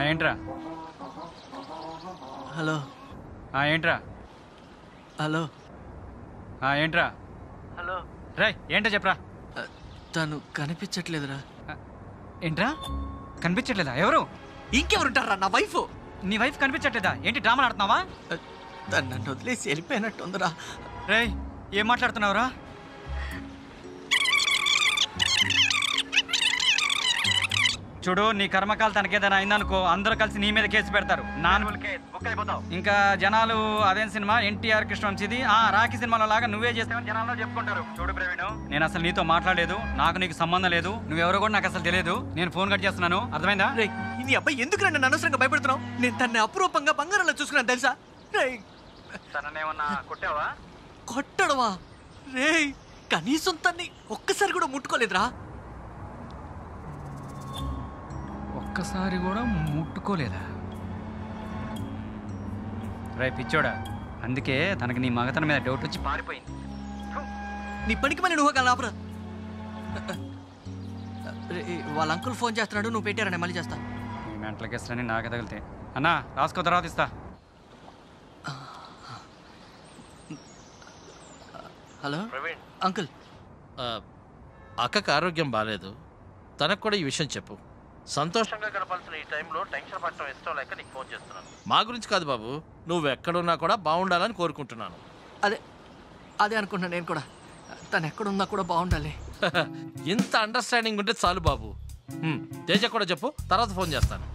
ఏంట్రా? హలో. ఏంట్రా? హలో. ఏంట్రా? హలో. రే ఏంటో చెప్పరా. తను కనిపించట్లేదురా. ఏంట్రా కనిపించట్లేదా? ఎవరు? ఇంకెవరుంటారా? నా వైఫ్. నీ వైఫ్ కనిపించట్లేదా? ఏంటి డ్రామాలు ఆడుతున్నావా? తను నన్ను వదిలేసి వెళ్ళిపోయినట్టుందిరా. రే ఏం మాట్లాడుతున్నావురా? చూడు, నీ కర్మకాలు తనకేదైనా అయిందనుకో అందరూ కలిసి నీ మీద కేసు పెడతారు. ఇంకా జనాలు అదేం సినిమా ఎన్టీఆర్ కృష్ణవంశీది రాఖీ సినిమాలో లాగా నువ్వే చేస్తావని జనాల్లో చెప్పుకుంటారు. చూడు ప్రవీణ్, నేను అసలు నీతో మాట్లాడలేదు, నాకు నీకు సంబంధం లేదు, నువ్వెవరో కూడా నాకు అసలు తెలియదు. నేను ఫోన్ కట్ చేస్తున్నాను, అర్థమైందా? రే నీ అబ్బాయి ఎందుకు నన్ను అనవసరంగా భయపెడుతున్నావు? నేను తన్ని అపురూపంగా బంగారంలో చూసుకున్నాను తెలుసా? రే తననేమన్నా కొట్టావా? కొట్టడవా? రే కనీసం తన్ని ఒక్కసారి కూడా ముట్టుకోలేదురా. ఒక్కసారి కూడా ముట్టుకోలేదా? రే పిచ్చోడా, అందుకే తనకి నీ మగతన మీద డౌట్ వచ్చి పారిపోయింది. నీ పనికి మళ్ళీ నువ్వు కాదు ఆపరా. వాళ్ళ అంకుల్ ఫోన్ చేస్తున్నాడు, నువ్వు పెట్టారని మళ్ళీ చేస్తా. నీ మెంటల్ కేసులని నాకే తగిలితే. అన్నా రాసుకో, తర్వాత ఇస్తా. హలో ప్రవీణ్. అంకుల్. అక్కకి ఆరోగ్యం బాగాలేదు, తనకు కూడా ఈ విషయం చెప్పు. సంతోషంగా గడపాల్సిన ఈ టైంలో టెన్షన్ పడటం ఇష్టం లేక నీకు ఫోన్ చేస్తున్నాను. మా గురించి కాదు బాబు, నువ్వు ఎక్కడున్నా కూడా బాగుండాలని కోరుకుంటున్నాను. అదే అనుకుంటున్నా నేను కూడా. తను ఎక్కడున్నా కూడా బాగుండాలి. ఇంత అండర్స్టాండింగ్ ఉంటే చాలు బాబు. తేజ కూడా చెప్పు, తర్వాత ఫోన్ చేస్తాను.